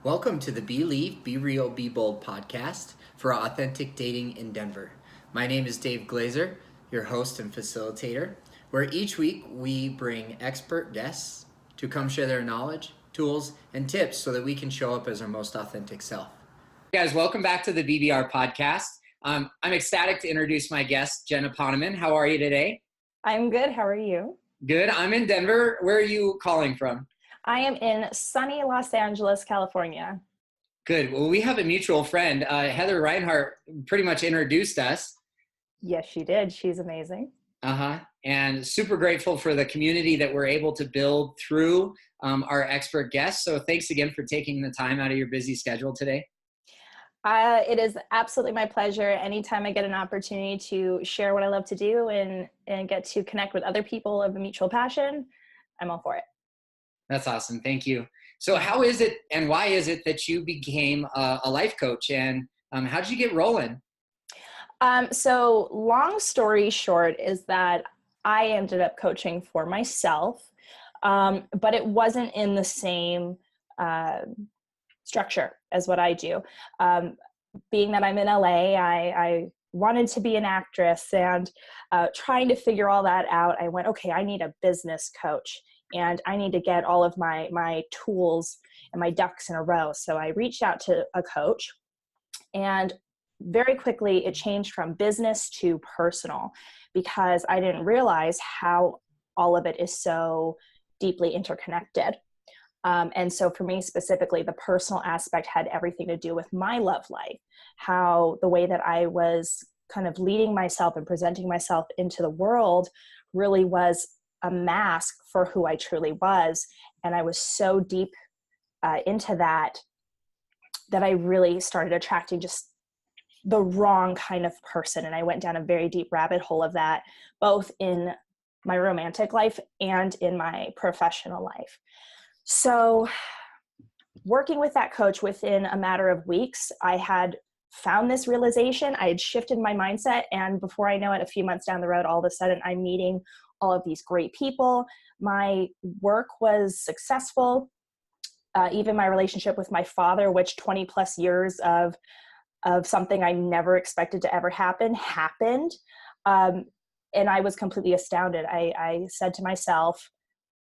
Welcome to the Believe, Be Real, Be Bold podcast for authentic dating in Denver. My name is Dave Glazer, your host and facilitator, where each week we bring expert guests to come share their knowledge, tools, and tips so that we can show up as our most authentic self. Guys, welcome back to the BBR podcast. I'm ecstatic to introduce my guest, Jenna Ponaman. How are you today? I'm good. How are you? Good. I'm in Denver. Where are you calling from? I am in sunny Los Angeles, California. Good. Well, we have a mutual friend. Heather Reinhart pretty much introduced us. Yes, she did. She's amazing. And super grateful for the community that we're able to build through our expert guests. So thanks again for taking the time out of your busy schedule today. It is absolutely my pleasure. Anytime I get an opportunity to share what I love to do and get to connect with other people of a mutual passion, I'm all for it. That's awesome. Thank you. So how is it and why is it that you became a life coach, and how did you get rolling? So long story short is that I ended up coaching for myself, but it wasn't in the same structure as what I do. Being that I'm in LA, I wanted to be an actress, and trying to figure all that out, I went, okay, I need a business coach. And I need to get all of my tools and my ducks in a row. So I reached out to a coach, and very quickly it changed from business to personal, because I didn't realize how all of it is so deeply interconnected. And so for me specifically, the personal aspect had everything to do with my love life, how the way that I was kind of leading myself and presenting myself into the world really was a mask for who I truly was. And I was so deep into that I really started attracting just the wrong kind of person. And I went down a very deep rabbit hole of that, both in my romantic life and in my professional life. So working with that coach, within a matter of weeks, I had found this realization. I had shifted my mindset. And before I know it, a few months down the road, all of a sudden I'm meeting all of these great people. My work was successful. Even my relationship with my father, which 20 plus years of something I never expected to ever happen, happened. And I was completely astounded. I said to myself,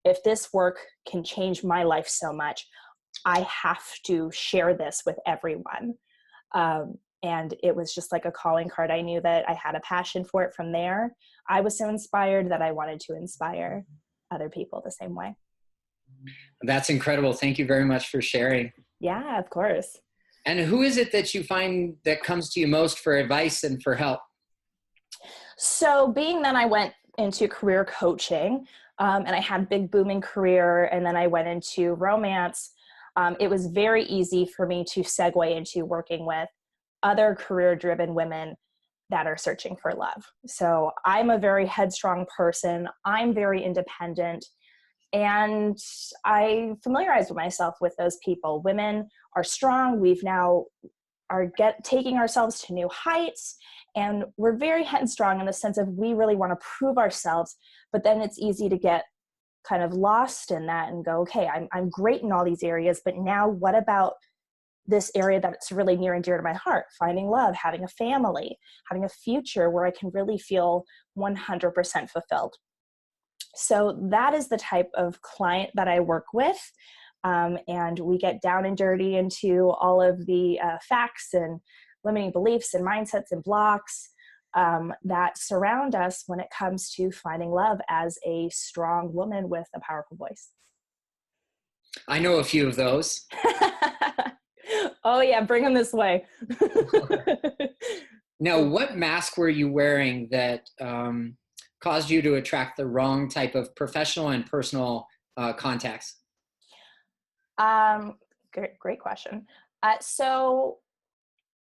if this work can change my life so much, I have to share this with everyone. And it was just like a calling card. I knew that I had a passion for it from there. I was so inspired that I wanted to inspire other people the same way. That's incredible. Thank you very much for sharing. Yeah, of course. And who is it that you find that comes to you most for advice and for help? So being that I went into career coaching, and I had a big booming career, and then I went into romance, it was very easy for me to segue into working with other career-driven women that are searching for love. So I'm a very headstrong person. I'm very independent. And I familiarize myself with those people. Women are strong. We've now taking ourselves to new heights. And we're very headstrong in the sense of we really want to prove ourselves. But then it's easy to get kind of lost in that and go, okay, I'm great in all these areas, but now what about this area that's really near and dear to my heart? Finding love, having a family, having a future where I can really feel 100% fulfilled. So that is the type of client that I work with. And we get down and dirty into all of the facts and limiting beliefs and mindsets and blocks that surround us when it comes to finding love as a strong woman with a powerful voice. I know a few of those. Oh yeah, bring them this way. Now, what mask were you wearing that caused you to attract the wrong type of professional and personal contacts? Great question. So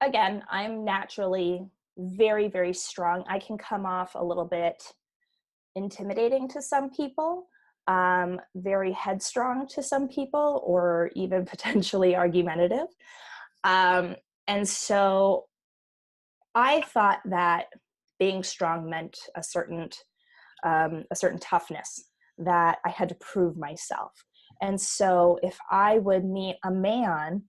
again, I'm naturally very, very strong. I can come off a little bit intimidating to some people, very headstrong to some people, or even potentially argumentative. And so I thought that being strong meant a certain toughness, that I had to prove myself. And so if I would meet a man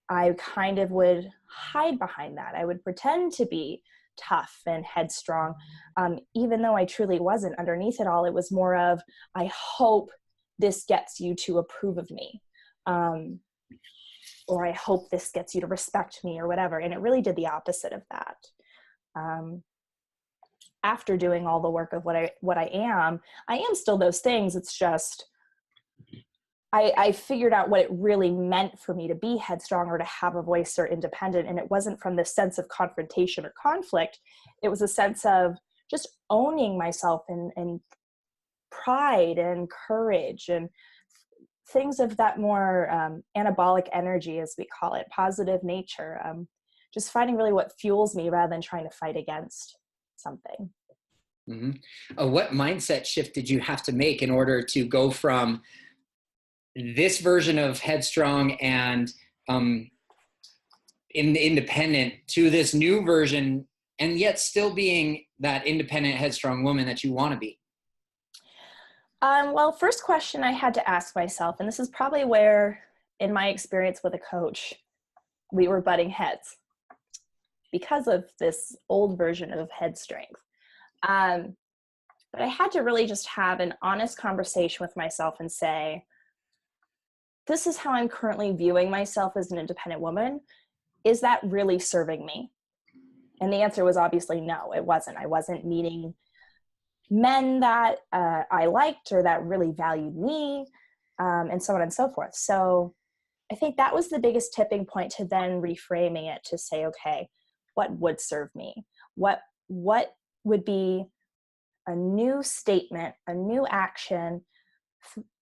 I kind of would hide behind that. I would pretend to be tough and headstrong, even though I truly wasn't. Underneath it all, it was more of, I hope this gets you to approve of me. Or I hope this gets you to respect me or whatever. And it really did the opposite of that. After doing all the work of what I am still those things. It's just, I figured out what it really meant for me to be headstrong or to have a voice or independent. And it wasn't from this sense of confrontation or conflict. It was a sense of just owning myself and pride and courage and things of that more anabolic energy, as we call it, positive nature. Just finding really what fuels me rather than trying to fight against something. Mm-hmm. What mindset shift did you have to make in order to go from this version of headstrong and independent to this new version, and yet still being that independent, headstrong woman that you want to be? Well, first question I had to ask myself, and this is probably where, in my experience with a coach, we were butting heads because of this old version of head strength. But I had to really just have an honest conversation with myself and say, this is how I'm currently viewing myself as an independent woman. Is that really serving me? And the answer was obviously no, it wasn't. I wasn't meeting men that I liked or that really valued me, and so on and so forth. So I think that was the biggest tipping point to then reframing it to say, okay, what would serve me? What would be a new statement, a new action,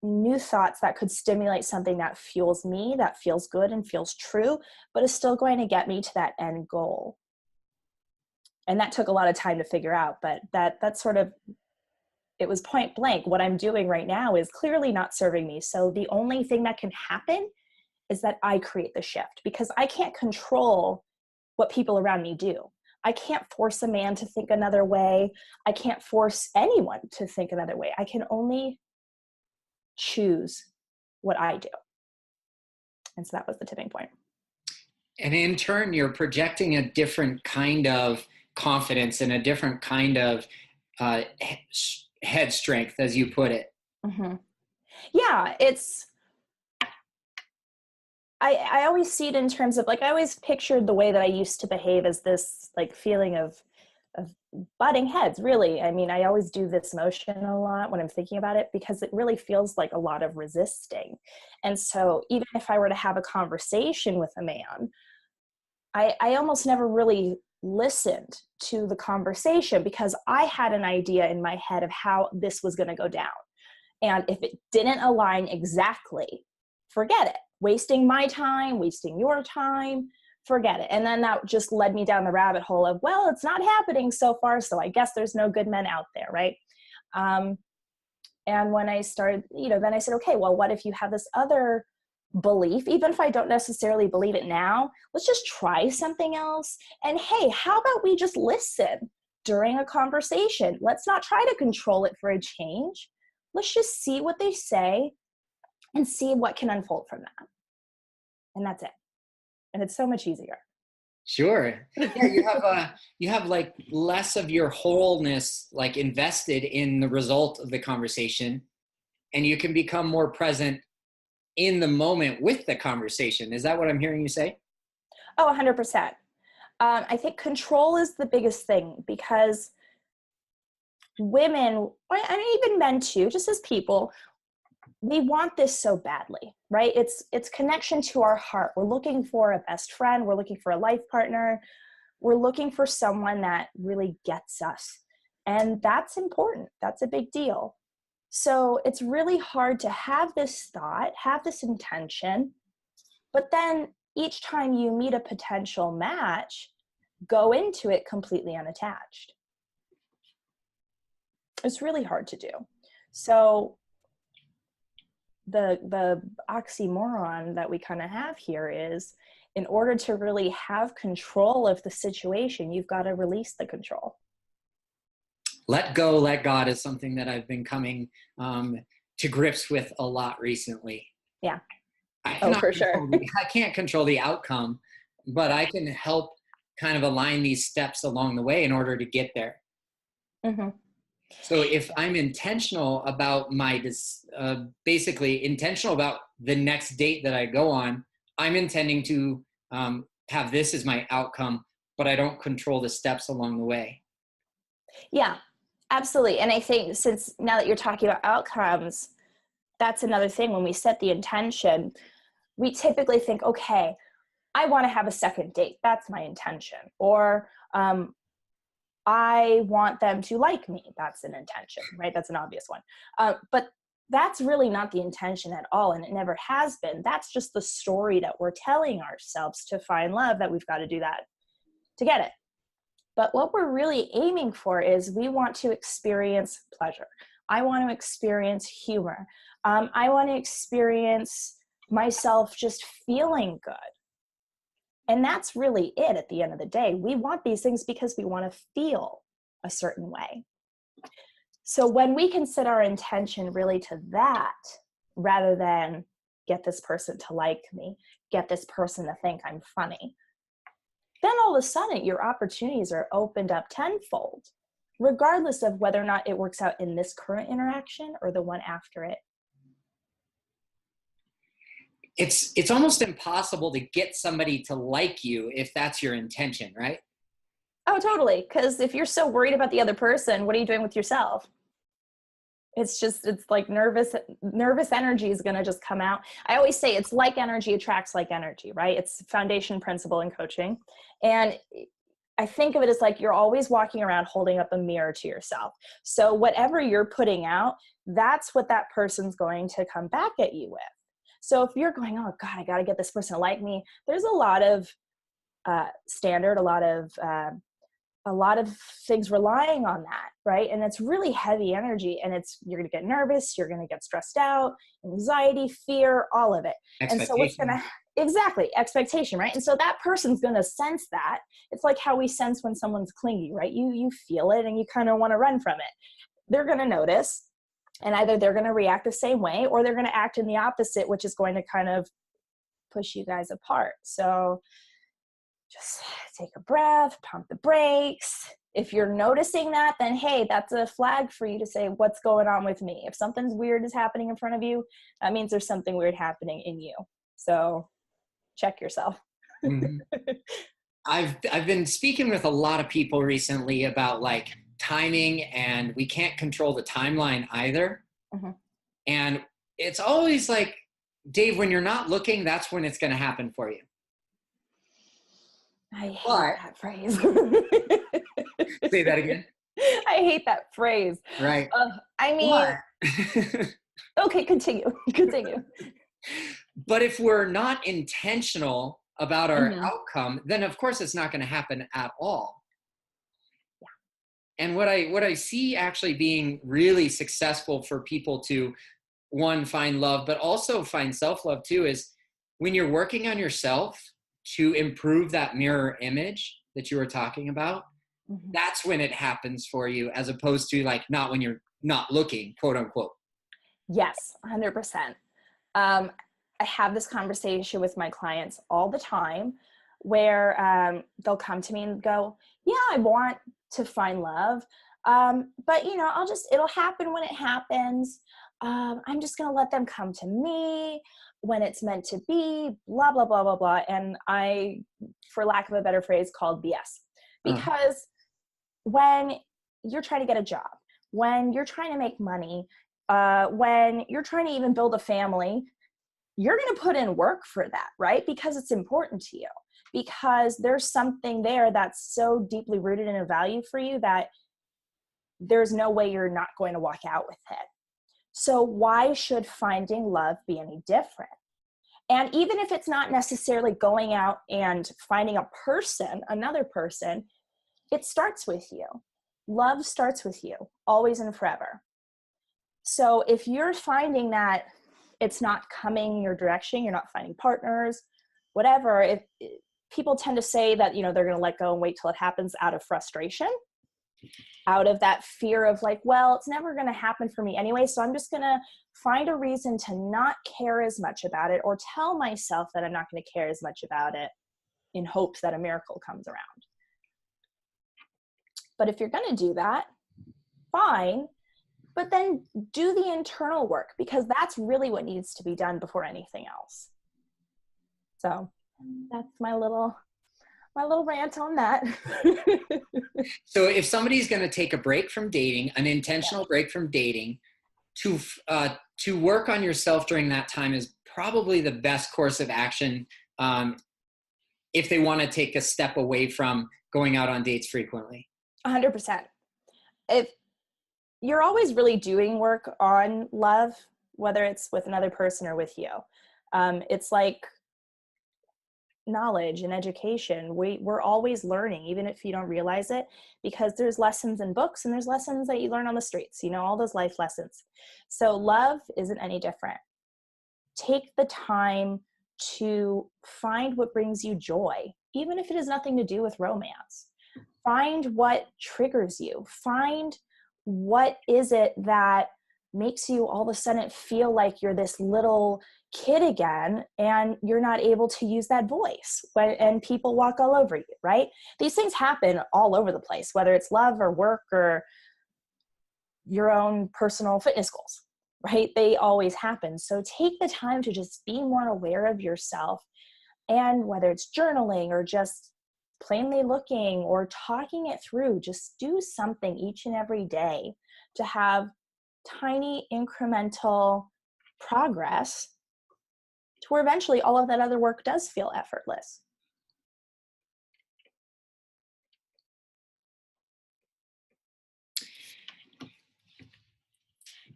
new thoughts that could stimulate something that fuels me, that feels good and feels true, but is still going to get me to that end goal. And that took a lot of time to figure out, but that's sort of, it was point blank. What I'm doing right now is clearly not serving me. So the only thing that can happen is that I create the shift, because I can't control what people around me do. I can't force a man to think another way. I can't force anyone to think another way. I can only choose what I do. And so that was the tipping point. And in turn, you're projecting a different kind of confidence and a different kind of head strength, as you put it. Mm-hmm. Yeah, it's, I always see it in terms of, like, I always pictured the way that I used to behave as this like feeling of butting heads, really. I mean, I always do this motion a lot when I'm thinking about it, because it really feels like a lot of resisting. And so even if I were to have a conversation with a man, I almost never really listened to the conversation, because I had an idea in my head of how this was going to go down. And if it didn't align exactly, forget it. Wasting my time, wasting your time, forget it. And then that just led me down the rabbit hole of, well, it's not happening so far, so I guess there's no good men out there, right? And when I started, then I said, okay, well, what if you have this other belief, even if I don't necessarily believe it now, let's just try something else. And hey, how about we just listen during a conversation? Let's not try to control it for a change. Let's just see what they say and see what can unfold from that. And that's it. And it's so much easier. Sure. Yeah, you have like less of your wholeness like invested in the result of the conversation, and you can become more present in the moment with the conversation. Is that what I'm hearing you say? Oh, 100%. I think control is the biggest thing, because women, and even men too, just as people, we want this so badly, right? It's connection to our heart. We're looking for a best friend. We're looking for a life partner. We're looking for someone that really gets us. And that's important. That's a big deal. So it's really hard to have this thought, have this intention, but then each time you meet a potential match, go into it completely unattached. It's really hard to do. So the oxymoron that we kind of have here is, in order to really have control of the situation, you've got to release the control. Let go, let God is something that I've been coming to grips with a lot recently. Yeah. Oh, for sure. I can't control the outcome, but I can help kind of align these steps along the way in order to get there. Mm-hmm. So if I'm intentional about basically intentional about the next date that I go on, I'm intending to have this as my outcome, but I don't control the steps along the way. Yeah, absolutely. And I think since now that you're talking about outcomes, that's another thing. When we set the intention, we typically think, okay, I want to have a second date. That's my intention. Or I want them to like me. That's an intention, right? That's an obvious one. But that's really not the intention at all. And it never has been. That's just the story that we're telling ourselves to find love, that we've got to do that to get it. But what we're really aiming for is we want to experience pleasure. I want to experience humor. I want to experience myself just feeling good. And that's really it at the end of the day. We want these things because we want to feel a certain way. So when we can set our intention really to that, rather than get this person to like me, get this person to think I'm funny, then all of a sudden your opportunities are opened up tenfold, regardless of whether or not it works out in this current interaction or the one after it. It's almost impossible to get somebody to like you if that's your intention, right? Oh, totally. Because if you're so worried about the other person, what are you doing with yourself? It's like nervous energy is going to just come out. I always say it's like energy attracts like energy, right? It's foundation principle in coaching. And I think of it as like you're always walking around holding up a mirror to yourself. So whatever you're putting out, that's what that person's going to come back at you with. So if you're going, oh God, I got to get this person to like me, there's a lot of standard, a lot of things relying on that, right? And it's really heavy energy, and you're going to get nervous, you're going to get stressed out, anxiety, fear, all of it. And so exactly, expectation, right? And so that person's going to sense that. It's like how we sense when someone's clingy, right? You feel it and you kind of want to run from it. They're going to notice, and either they're going to react the same way or they're going to act in the opposite, which is going to kind of push you guys apart. So just take a breath, pump the brakes. If you're noticing that, then hey, that's a flag for you to say, what's going on with me? If something's weird is happening in front of you, that means there's something weird happening in you. So check yourself. Mm-hmm. I've been speaking with a lot of people recently about like timing, and we can't control the timeline either. Mm-hmm. And it's always like, Dave, when you're not looking, that's when it's going to happen for you. I hate that phrase. Say that again. I hate that phrase. Right. I mean, okay, continue. But if we're not intentional about our mm-hmm. outcome, then of course it's not going to happen at all. Yeah. And what I see actually being really successful for people to, one, find love, but also find self-love too, is when you're working on yourself to improve that mirror image that you were talking about, mm-hmm. that's when it happens for you, as opposed to like not when you're not looking, quote unquote. Yes, 100%. I have this conversation with my clients all the time where they'll come to me and go, yeah, I want to find love. But it'll happen when it happens. I'm just going to let them come to me when it's meant to be, blah, blah, blah, blah, blah. And I, for lack of a better phrase, called BS. Because when you're trying to get a job, when you're trying to make money, when you're trying to even build a family, you're going to put in work for that, right? Because it's important to you, because there's something there that's so deeply rooted in a value for you that there's no way you're not going to walk out with it. So why should finding love be any different? And even if it's not necessarily going out and finding a person, another person, it starts with you. Love starts with you, always and forever. So if you're finding that it's not coming your direction, you're not finding partners, whatever, people tend to say that, they're going to let go and wait till it happens out of frustration. out of that fear of like, well, it's never going to happen for me anyway, so I'm just going to find a reason to not care as much about it, or tell myself that I'm not going to care as much about it in hopes that a miracle comes around. But if you're going to do that, fine, but then do the internal work, because that's really what needs to be done before anything else. So that's my little rant on that. So if somebody's going to take a break from dating, an intentional break from dating, to work on yourself during that time is probably the best course of action, if they want to take a step away from going out on dates frequently. 100%. If you're always really doing work on love, whether it's with another person or with you, it's like knowledge and education. We're always learning, even if you don't realize it, because there's lessons in books and there's lessons that you learn on the streets, all those life lessons. So love isn't any different. Take the time to find what brings you joy, even if it has nothing to do with romance. Find what triggers you. Find what is it that makes you all of a sudden feel like you're this little kid again, and you're not able to use that voice and people walk all over you, right? These things happen all over the place, whether it's love or work or your own personal fitness goals, right? They always happen. So take the time to just be more aware of yourself, and whether it's journaling or just plainly looking or talking it through, just do something each and every day to have tiny incremental progress to where eventually all of that other work does feel effortless.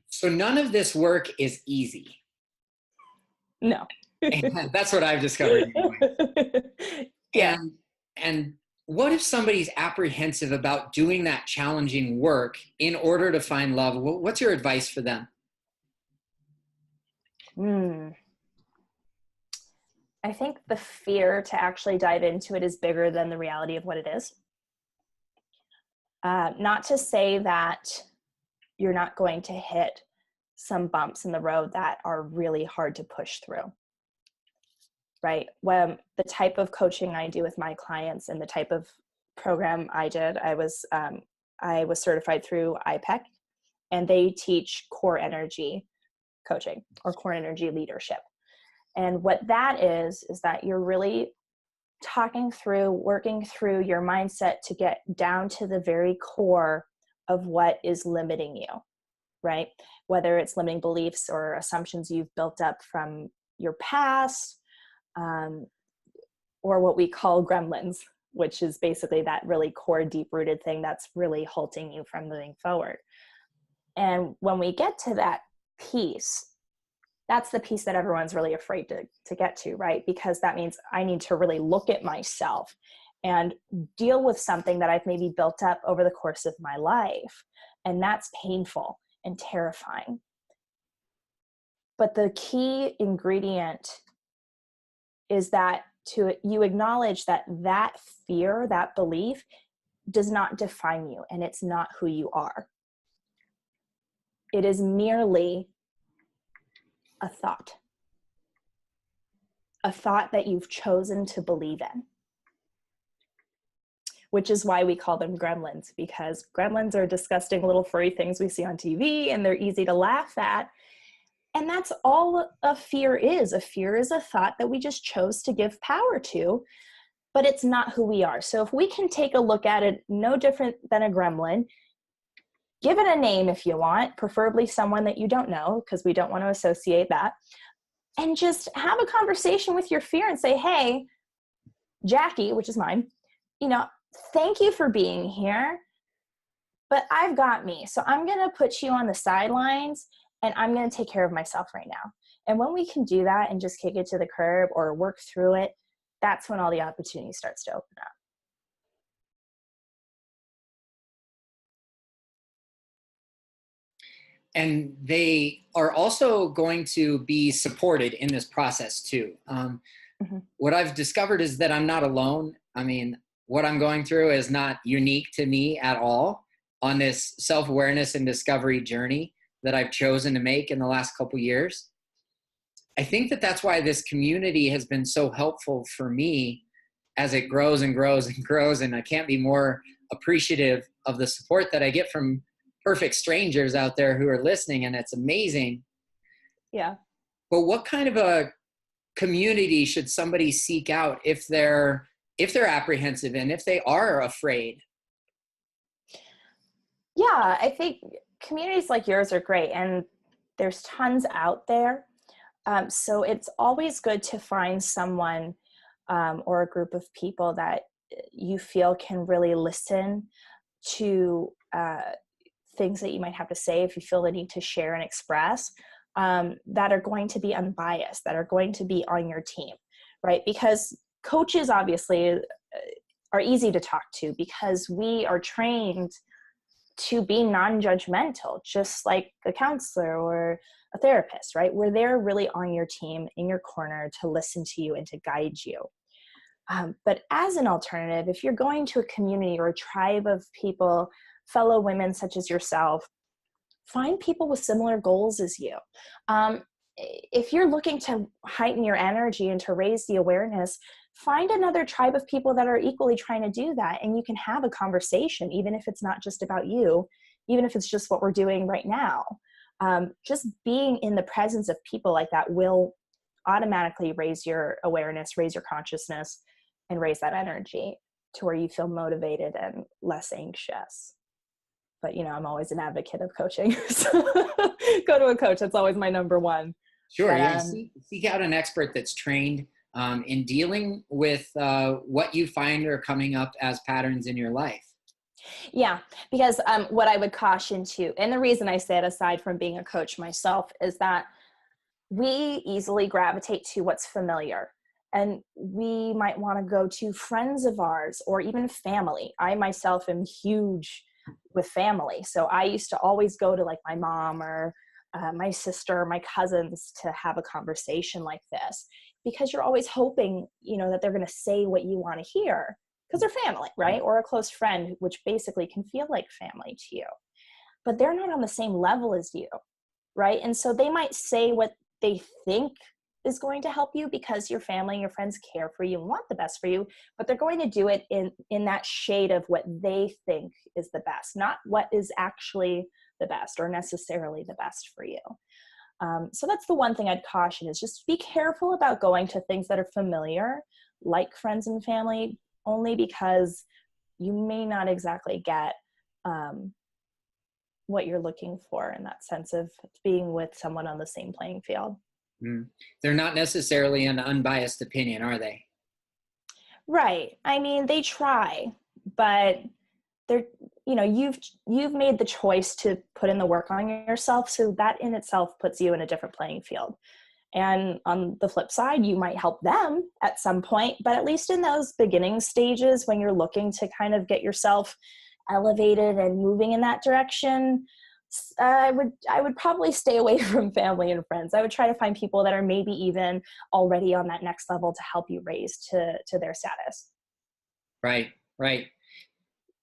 So none of this work is easy. No. And that's what I've discovered anyway. Yeah. And what if somebody's apprehensive about doing that challenging work in order to find love? What's your advice for them? I think the fear to actually dive into it is bigger than the reality of what it is. Not to say that you're not going to hit some bumps in the road that are really hard to push through, right? When the type of coaching I do with my clients and the type of program I did, I was certified through IPEC, and they teach core energy coaching or core energy leadership. And what that is that you're really talking through, working through your mindset to get down to the very core of what is limiting you, right? Whether it's limiting beliefs or assumptions you've built up from your past, or what we call gremlins, which is basically that really core, deep-rooted thing that's really halting you from moving forward. And when we get to that piece, that's the piece that everyone's really afraid to get to, right? Because that means I need to really look at myself and deal with something that I've maybe built up over the course of my life. And that's painful and terrifying. But the key ingredient is that you acknowledge that fear, that belief does not define you, and it's not who you are. It is merely a thought that you've chosen to believe in, which is why we call them gremlins, because gremlins are disgusting little furry things we see on TV, and they're easy to laugh at. And that's all a fear is. A fear is a thought that we just chose to give power to, but it's not who we are. So if we can take a look at it, no different than a gremlin, give it a name if you want, preferably someone that you don't know, because we don't want to associate that, and just have a conversation with your fear and say, hey, Jackie, which is mine, thank you for being here, but I've got me. So I'm going to put you on the sidelines, and I'm going to take care of myself right now. And when we can do that and just kick it to the curb or work through it, that's when all the opportunity starts to open up. And they are also going to be supported in this process too. What I've discovered is that I'm not alone. I mean, what I'm going through is not unique to me at all. on this self-awareness and discovery journey that I've chosen to make in the last couple of years. I think that that's why this community has been so helpful for me as it grows and grows and grows. And I can't be more appreciative of the support that I get from perfect strangers out there who are listening. And it's amazing. Yeah. But what kind of a community should somebody seek out if they're apprehensive and if they are afraid? Yeah, I think communities like yours are great, and there's tons out there. So it's always good to find someone or a group of people that you feel can really listen to things that you might have to say if you feel the need to share and express, that are going to be unbiased, that are going to be on your team, right? Because coaches obviously are easy to talk to because we are trained to be non-judgmental, just like a counselor or a therapist, right? We're there really on your team, in your corner, to listen to you and to guide you. But as an alternative, if you're going to a community or a tribe of people, fellow women such as yourself, find people with similar goals as you. If you're looking to heighten your energy and to raise the awareness, find another tribe of people that are equally trying to do that. And you can have a conversation, even if it's not just about you, even if it's just what we're doing right now. Just being in the presence of people like that will automatically raise your awareness, raise your consciousness, and raise that energy to where you feel motivated and less anxious. But, I'm always an advocate of coaching. So go to a coach. That's always my number one. Sure. But, Yeah. Seek out an expert that's trained in dealing with what you find are coming up as patterns in your life. Yeah, because what I would caution too, and the reason I say it aside from being a coach myself, is that we easily gravitate to what's familiar. And we might want to go to friends of ours or even family. I myself am huge with family. So I used to always go to like my mom or my sister, my cousins to have a conversation like this, because you're always hoping, that they're going to say what you want to hear because they're family, right? Or a close friend, which basically can feel like family to you, but they're not on the same level as you, right? And so they might say what they think is going to help you because your family and your friends care for you and want the best for you, but they're going to do it in that shade of what they think is the best, not what is actually the best or necessarily the best for you. So that's the one thing I'd caution, is just be careful about going to things that are familiar, like friends and family, only because you may not exactly get what you're looking for in that sense of being with someone on the same playing field. They're not necessarily an unbiased opinion, are they? Right. I mean, they try, but they're, you've made the choice to put in the work on yourself. So that in itself puts you in a different playing field. And on the flip side, you might help them at some point, but at least in those beginning stages when you're looking to kind of get yourself elevated and moving in that direction, I would probably stay away from family and friends. I would try to find people that are maybe even already on that next level to help you raise to their status. Right.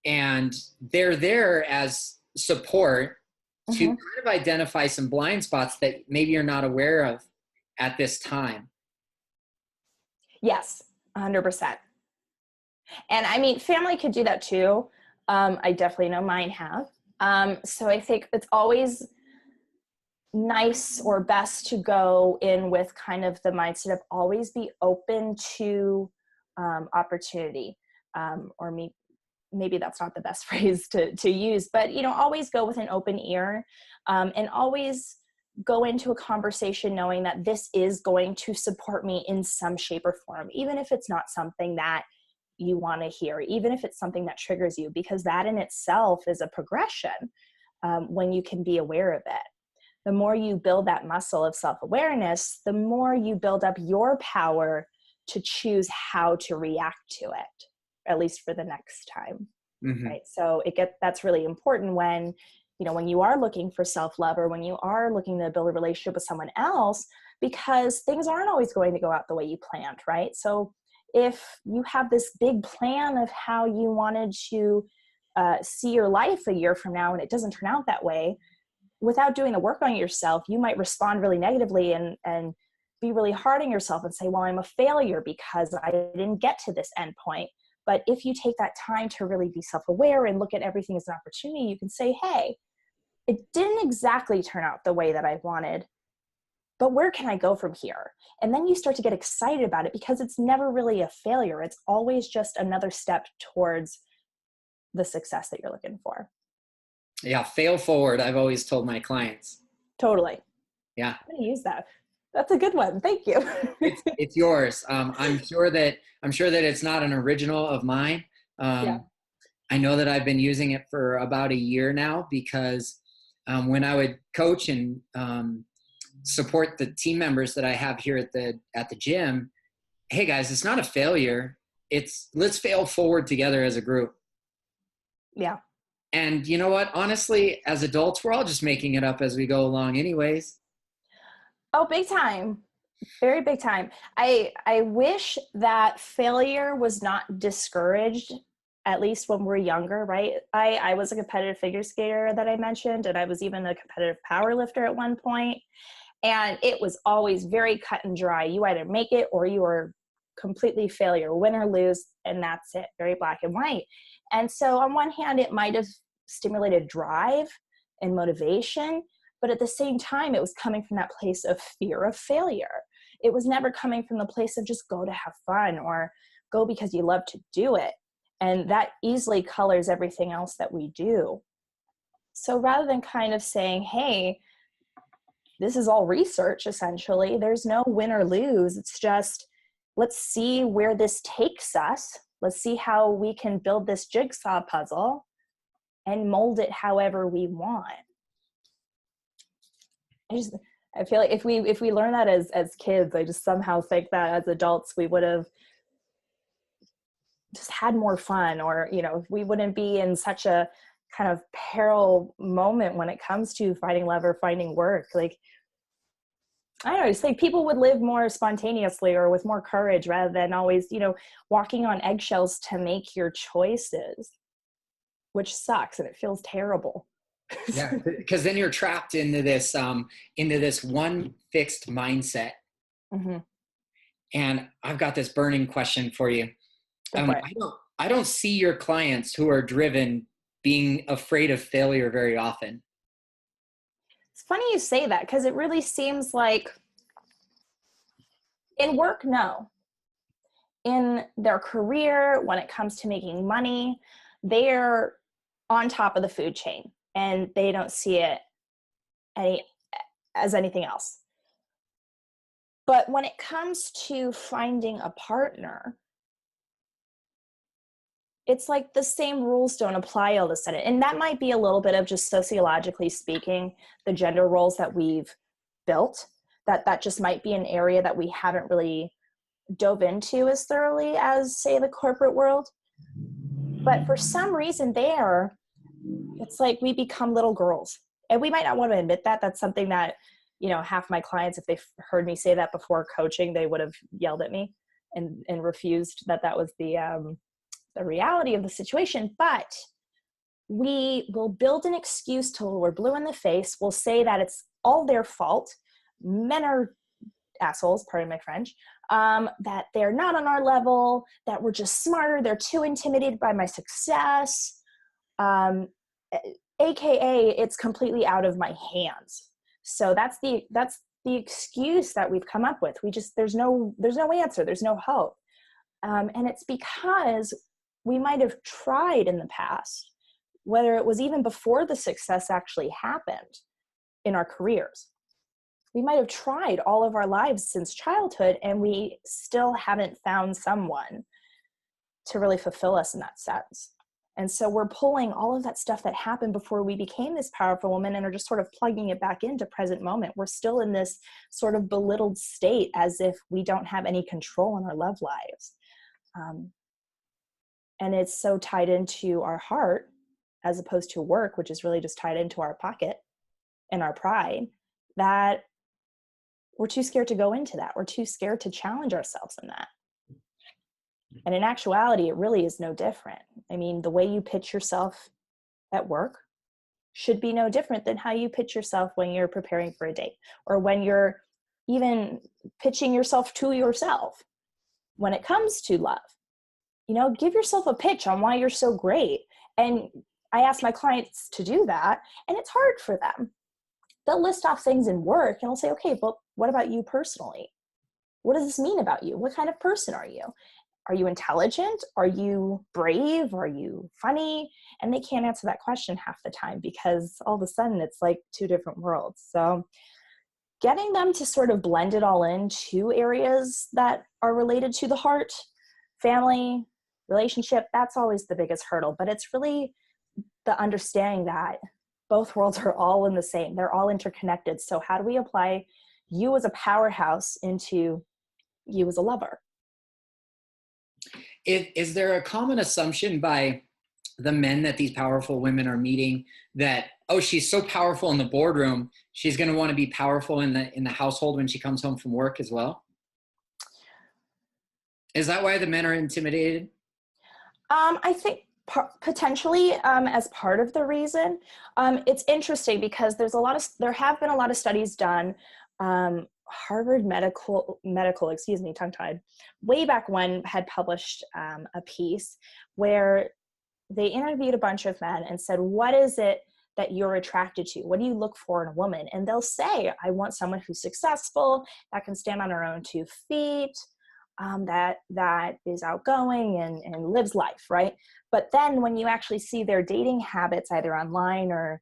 And they're there as support to kind of identify some blind spots that maybe you're not aware of at this time. Yes, 100%. And I mean, family could do that too. I definitely know mine have. So I think it's always nice or best to go in with kind of the mindset of always be open to opportunity, or maybe that's not the best phrase to use, but always go with an open ear, and always go into a conversation knowing that this is going to support me in some shape or form, even if it's not something that you want to hear, even if it's something that triggers you, because that in itself is a progression when you can be aware of it. The more you build that muscle of self-awareness, the more you build up your power to choose how to react to it, at least for the next time. Right? So that's really important when you are looking for self-love, or when you are looking to build a relationship with someone else, because things aren't always going to go out the way you planned, right? So if you have this big plan of how you wanted to see your life a year from now and it doesn't turn out that way, without doing the work on yourself, you might respond really negatively and be really hard on yourself and say, well, I'm a failure because I didn't get to this end point. But if you take that time to really be self-aware and look at everything as an opportunity, you can say, hey, it didn't exactly turn out the way that I wanted, but where can I go from here? And then you start to get excited about it because it's never really a failure. It's always just another step towards the success that you're looking for. Yeah, fail forward, I've always told my clients. Totally. Yeah. I'm going to use that. That's a good one. Thank you. It's yours. I'm sure that it's not an original of mine. Yeah. I know that I've been using it for about a year now because when I would coach and support the team members that I have here at the gym, hey guys, it's not a failure. It's let's fail forward together as a group. Yeah. And you know what? Honestly, as adults, we're all just making it up as we go along anyways. Oh, big time. Very big time. I wish that failure was not discouraged, at least when we're younger, right? I was a competitive figure skater that I mentioned, and I was even a competitive power lifter at one point. And it was always very cut and dry. You either make it or you are completely failure, win or lose, and that's it. Very black and white. And so on one hand, it might have stimulated drive and motivation, but at the same time, it was coming from that place of fear of failure. It was never coming from the place of just go to have fun or go because you love to do it. And that easily colors everything else that we do. So rather than kind of saying, hey, this is all research, essentially, there's no win or lose. It's just, let's see where this takes us. Let's see how we can build this jigsaw puzzle and mold it however we want. I feel like if we learn that as kids, I just somehow think that as adults we would have just had more fun, or we wouldn't be in such a kind of peril moment when it comes to finding love or finding work. Like, I don't know, it's like people would live more spontaneously or with more courage rather than always, walking on eggshells to make your choices, which sucks and it feels terrible. Yeah, because then you're trapped into this one fixed mindset. Mm-hmm. And I've got this burning question for you. Go for it. I don't see your clients who are driven being afraid of failure very often. It's funny you say that because it really seems like in work, no. In their career, when it comes to making money, they're on top of the food chain and they don't see it as anything else. But when it comes to finding a partner, it's like the same rules don't apply all of a sudden. And that might be a little bit of just sociologically speaking, the gender roles that we've built, that just might be an area that we haven't really dove into as thoroughly as, say, the corporate world. But for some reason it's like we become little girls. And we might not want to admit that. That's something that, half my clients, if they heard me say that before coaching, they would have yelled at me and refused that was the reality of the situation. But we will build an excuse till we're blue in the face. We'll say that it's all their fault. Men are assholes, pardon my French, that they're not on our level, that we're just smarter, they're too intimidated by my success, AKA it's completely out of my hands. So that's the excuse that we've come up with. There's no answer, there's no hope. And it's because we might have tried in the past, whether it was even before the success actually happened in our careers. We might have tried all of our lives since childhood, and we still haven't found someone to really fulfill us in that sense. And so we're pulling all of that stuff that happened before we became this powerful woman and are just sort of plugging it back into present moment. We're still in this sort of belittled state as if we don't have any control in our love lives. And it's so tied into our heart as opposed to work, which is really just tied into our pocket and our pride, that we're too scared to go into that. We're too scared to challenge ourselves in that. And in actuality, it really is no different. I mean, the way you pitch yourself at work should be no different than how you pitch yourself when you're preparing for a date, or when you're even pitching yourself to yourself. When it comes to love, give yourself a pitch on why you're so great. And I ask my clients to do that, and it's hard for them. They'll list off things in work and I'll say, okay, but what about you personally? What does this mean about you? What kind of person are you? Are you intelligent? Are you brave? Are you funny? And they can't answer that question half the time, because all of a sudden it's like two different worlds. So getting them to sort of blend it all into areas that are related to the heart, family, relationship, that's always the biggest hurdle. But it's really the understanding that both worlds are all in the same. They're all interconnected. So how do we apply you as a powerhouse into you as a lover? Is there a common assumption by the men that these powerful women are meeting that, oh, she's so powerful in the boardroom, she's going to want to be powerful in the household when she comes home from work as well? Is that why the men are intimidated? I think potentially as part of the reason. It's interesting because there have been a lot of studies done. Harvard Medical, tongue-tied, way back when, had published a piece where they interviewed a bunch of men and said, what is it that you're attracted to? What do you look for in a woman? And they'll say, I want someone who's successful, that can stand on her own 2 feet, that is outgoing and lives life, right? But then when you actually see their dating habits, either online or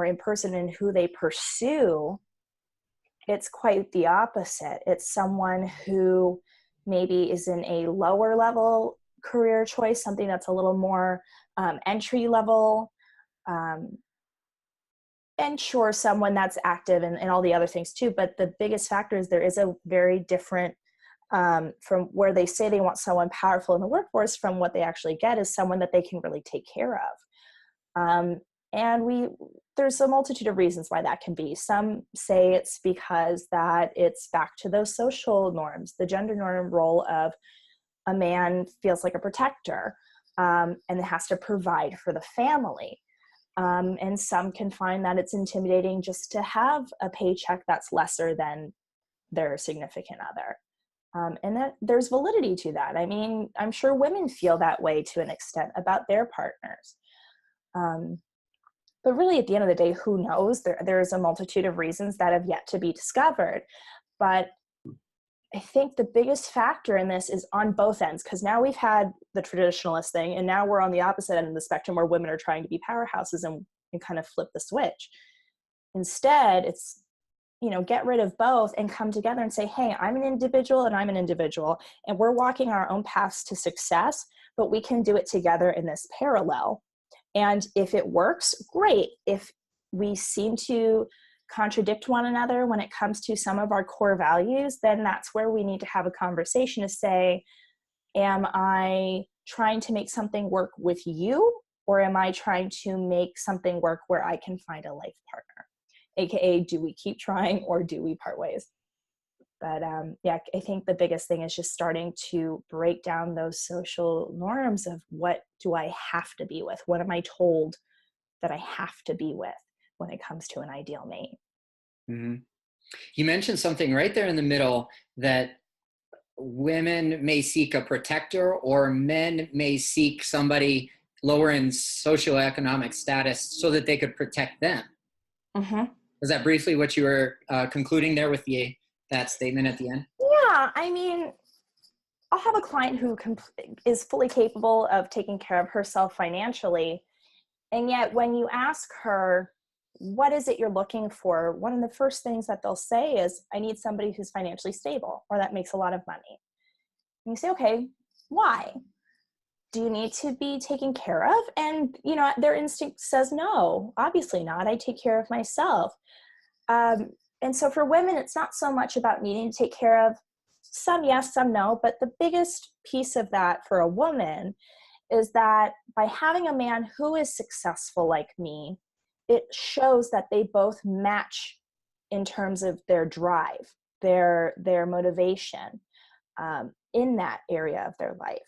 in person, and who they pursue, it's quite the opposite. It's someone who maybe is in a lower level career choice, something that's a little more entry level, and sure, someone that's active and all the other things too. But the biggest factor is there is a very different, from where they say they want someone powerful in the workforce, from what they actually get is someone that they can really take care of. And there's a multitude of reasons why that can be. Some say it's because that it's back to those social norms, the gender norm role of a man feels like a protector, and has to provide for the family. And some can find that it's intimidating just to have a paycheck that's lesser than their significant other. And that there's validity to that. I mean, I'm sure women feel that way to an extent about their partners. But really, at the end of the day, who knows? There's a multitude of reasons that have yet to be discovered. But I think the biggest factor in this is on both ends, because now we've had the traditionalist thing, and now we're on the opposite end of the spectrum where women are trying to be powerhouses and kind of flip the switch. Instead, it's, get rid of both and come together and say, hey, I'm an individual and I'm an individual, and we're walking our own paths to success, but we can do it together in this parallel. And if it works, great. If we seem to contradict one another when it comes to some of our core values, then that's where we need to have a conversation to say, am I trying to make something work with you, or am I trying to make something work where I can find a life partner? AKA, do we keep trying or do we part ways? But I think the biggest thing is just starting to break down those social norms of, what do I have to be with? What am I told that I have to be with when it comes to an ideal mate? Mm-hmm. You mentioned something right there in the middle, that women may seek a protector or men may seek somebody lower in socioeconomic status so that they could protect them. Mm-hmm. Was that briefly what you were concluding there with that statement at the end? Yeah, I mean, I'll have a client who is fully capable of taking care of herself financially. And yet when you ask her, what is it you're looking for? One of the first things that they'll say is, I need somebody who's financially stable, or that makes a lot of money. And you say, okay, why? Do you need to be taken care of? And, their instinct says, no, obviously not. I take care of myself. And so for women, it's not so much about needing to take care of, some yes, some no, but the biggest piece of that for a woman is that by having a man who is successful like me, it shows that they both match in terms of their drive, their motivation in that area of their life.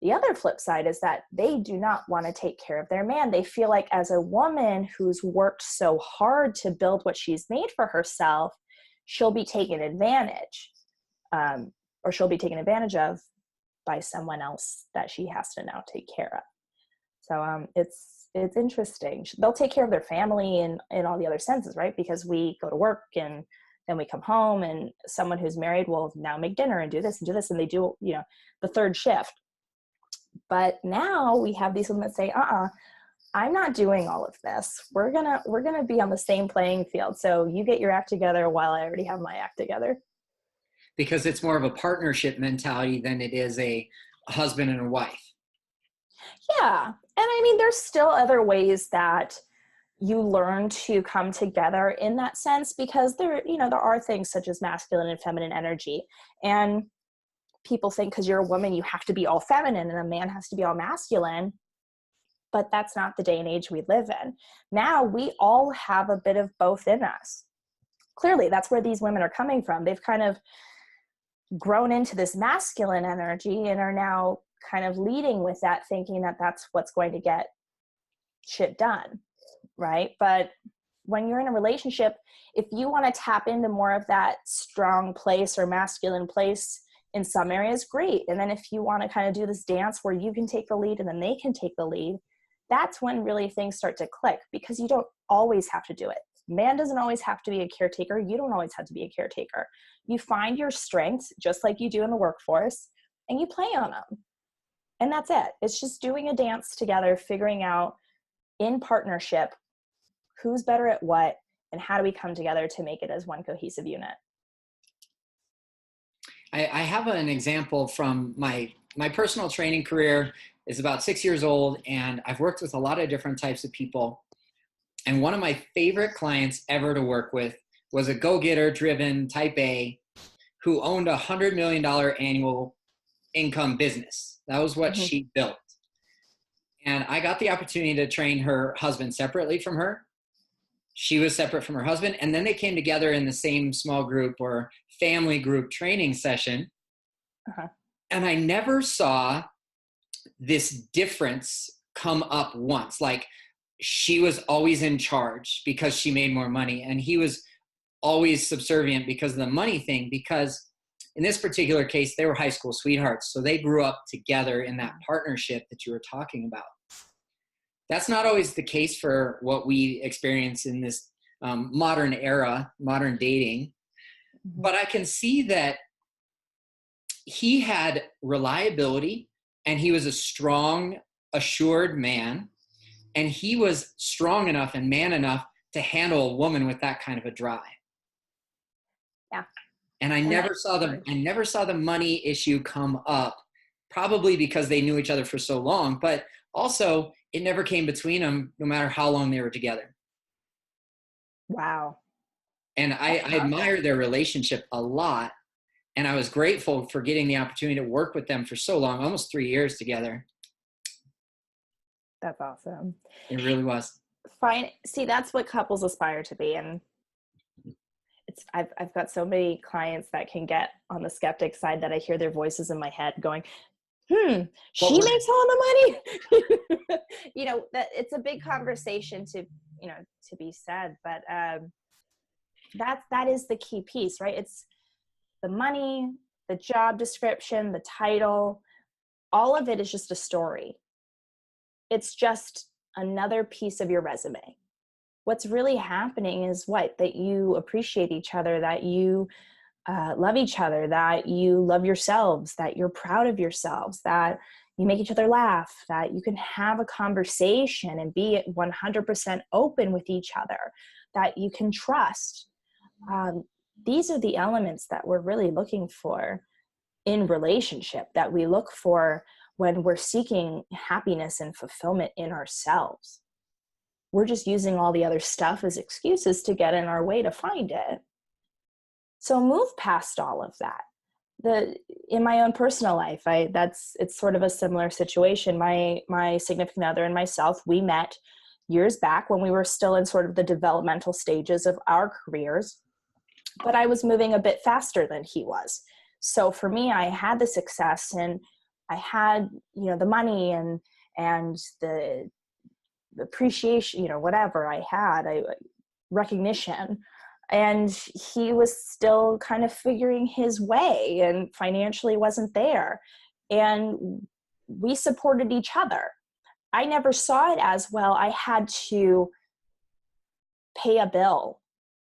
the other flip side is that they do not want to take care of their man. They feel like as a woman who's worked so hard to build what she's made for herself, she'll be taken advantage, or she'll be taken advantage of by someone else that she has to now take care of. So it's interesting. They'll take care of their family in all the other senses, right? Because we go to work and then we come home, and someone who's married will now make dinner and do this, and they do, the third shift. But now we have these women that say, I'm not doing all of this. We're gonna be on the same playing field. So you get your act together while I already have my act together. Because it's more of a partnership mentality than it is a husband and a wife. Yeah. And I mean, there's still other ways that you learn to come together in that sense, because there are things such as masculine and feminine energy. And people think because you're a woman, you have to be all feminine and a man has to be all masculine. But that's not the day and age we live in. Now we all have a bit of both in us. Clearly, that's where these women are coming from. They've kind of grown into this masculine energy and are now kind of leading with that, thinking that that's what's going to get shit done, right? But when you're in a relationship, if you want to tap into more of that strong place or masculine place in some areas, great. And then if you want to kind of do this dance where you can take the lead and then they can take the lead, that's when really things start to click, because you don't always have to do it. Man doesn't always have to be a caretaker. You don't always have to be a caretaker. You find your strengths just like you do in the workforce and you play on them. And that's it. It's just doing a dance together, figuring out in partnership who's better at what and how do we come together to make it as one cohesive unit. I have an example from my personal training career. Is about 6 years old, and I've worked with a lot of different types of people. And one of my favorite clients ever to work with was a go-getter driven type A who owned a $100 million annual income business. That was what she built. And I got the opportunity to train her husband separately from her. She was separate from her husband. And then they came together in the same small group or family group training session. And I never saw this difference come up once. Like, she was always in charge because she made more money, and he was always subservient because of the money thing, because in this particular case, they were high school sweethearts. So they grew up together in that partnership that you were talking about. That's not always the case for what we experience in this modern era, modern dating. But I can see that he had reliability, and he was a strong, assured man. And he was strong enough and man enough to handle a woman with that kind of a drive. Yeah. And I never saw the money issue come up, probably because they knew each other for so long, but also it never came between them no matter how long they were together. Wow. And I admire their relationship a lot. And I was grateful for getting the opportunity to work with them for so long, almost 3 years together. That's awesome. It really was. Fine. See, that's what couples aspire to be. And I've got so many clients that can get on the skeptic side that I hear their voices in my head going, she makes all the money. That it's a big conversation to be said, but that is the key piece, right? It's the money, the job description, the title, all of it is just a story. It's just another piece of your resume. What's really happening is that you appreciate each other, that you love each other, that you love yourselves, that you're proud of yourselves, that you make each other laugh, that you can have a conversation and be 100% open with each other, that you can trust. These are the elements that we're really looking for in relationship, that we look for when we're seeking happiness and fulfillment in ourselves. We're just using all the other stuff as excuses to get in our way to find it. So move past all of that. In my own personal life, it's sort of a similar situation. My significant other and myself, we met years back when we were still in sort of the developmental stages of our careers, but I was moving a bit faster than he was. So for me, I had the success, and I had, the money and the appreciation, whatever I had, recognition. And he was still kind of figuring his way and financially wasn't there. And we supported each other. I never saw it as, well, I had to pay a bill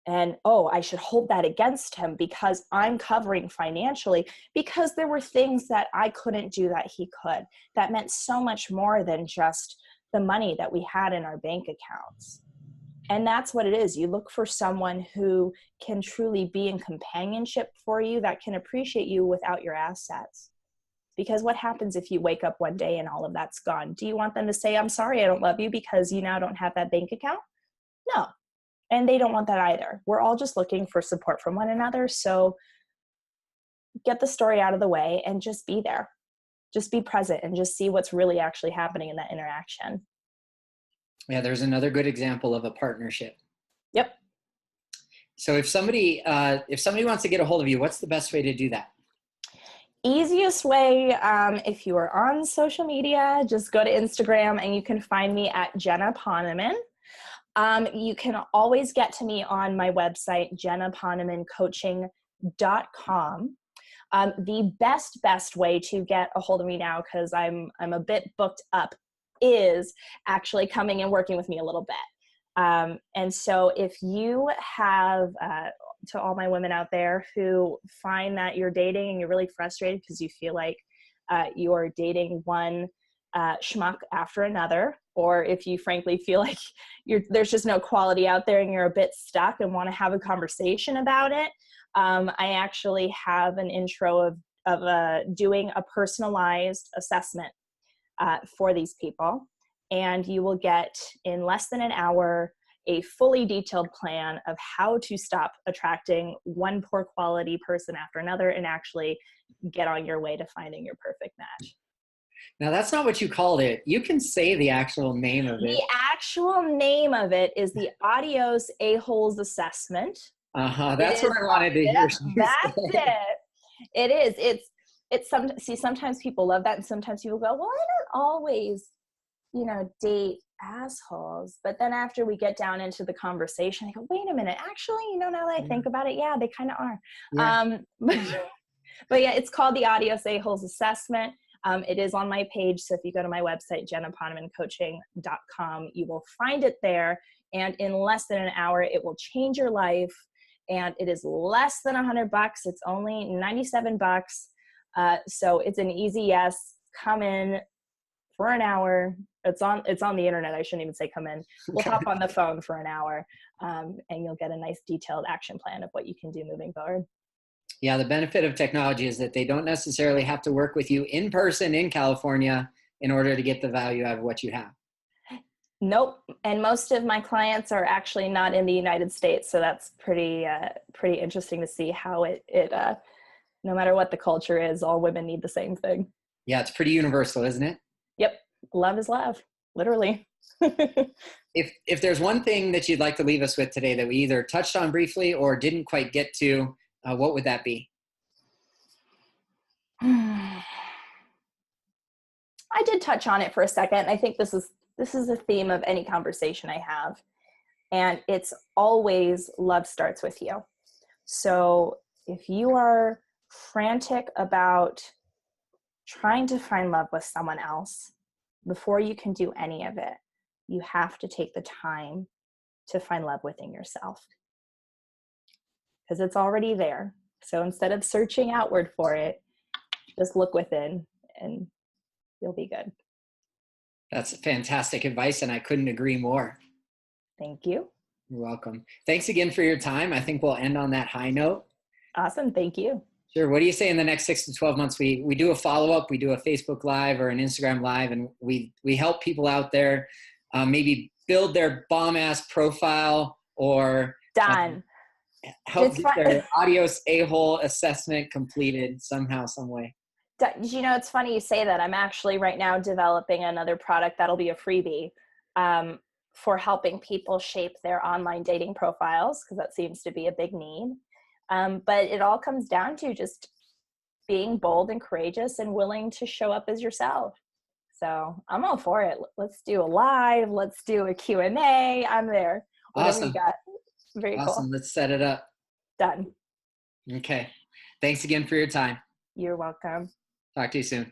and, oh, I should hold that against him because I'm covering financially, because there were things that I couldn't do that he could, that meant so much more than just the money that we had in our bank accounts. And that's what it is. You look for someone who can truly be in companionship for you, that can appreciate you without your assets. Because what happens if you wake up one day and all of that's gone? Do you want them to say, I'm sorry, I don't love you because you now don't have that bank account? No. And they don't want that either. We're all just looking for support from one another. So get the story out of the way and just be there. Just be present and just see what's really actually happening in that interaction. Yeah, there's another good example of a partnership. Yep. So if somebody wants to get a hold of you, what's the best way to do that? Easiest way, if you are on social media, just go to Instagram and you can find me at Jenna Ponaman. You can always get to me on my website, jennaponamancoaching.com. The best way to get a hold of me now, because I'm a bit booked up, is actually coming and working with me a little bit. And so if you have, to all my women out there who find that you're dating and you're really frustrated because you feel like you're dating one schmuck after another, or if you frankly feel like there's just no quality out there and you're a bit stuck and want to have a conversation about it, I actually have an intro of doing a personalized assessment for these people. And you will get, in less than an hour, a fully detailed plan of how to stop attracting one poor quality person after another and actually get on your way to finding your perfect match. Now, that's not what you called it. You can say the actual name of it. The actual name of it is the Adios A-Holes Assessment. That's what I wanted to hear. That's it. It is. Sometimes people love that, and sometimes people go, well, I don't always, date assholes. But then after we get down into the conversation, I go, wait a minute, actually, now that I think about it, yeah, they kind of are. Yeah. But yeah, it's called the Adios A-Holes Assessment. It is on my page. So if you go to my website, jennaponamancoaching.com, you will find it there. And in less than an hour, it will change your life. And it is less than $100. It's only $97. So it's an easy yes. Come in for an hour. It's on the internet. I shouldn't even say come in. We'll hop on the phone for an hour, and you'll get a nice detailed action plan of what you can do moving forward. Yeah, the benefit of technology is that they don't necessarily have to work with you in person in California in order to get the value out of what you have. Nope. And most of my clients are actually not in the United States. So that's pretty interesting to see how it no matter what the culture is, all women need the same thing. Yeah, it's pretty universal, isn't it? Yep. Love is love, literally. If there's one thing that you'd like to leave us with today that we either touched on briefly or didn't quite get to, what would that be? I did touch on it for a second. I think this is the theme of any conversation I have. And it's always love starts with you. So if you are frantic about trying to find love with someone else, before you can do any of it, you have to take the time to find love within yourself. Because it's already there. So instead of searching outward for it, just look within and you'll be good. That's fantastic advice, and I couldn't agree more. Thank you. You're welcome. Thanks again for your time. I think we'll end on that high note. Awesome. Thank you. Sure. What do you say in the next 6 to 12 months? We do a follow-up. We do a Facebook Live or an Instagram Live, and we help people out there maybe build their bomb-ass profile or done. Help get their Adios A-Hole assessment completed somehow, some way. It's funny you say that. I'm actually right now developing another product that'll be a freebie for helping people shape their online dating profiles, because that seems to be a big need. But it all comes down to just being bold and courageous and willing to show up as yourself. So I'm all for it. Let's do a live. Let's do a Q&A. I'm there. Whatever you Awesome. got. Very Awesome. cool. Let's set it up. Done. Okay. Thanks again for your time. You're welcome. Talk to you soon.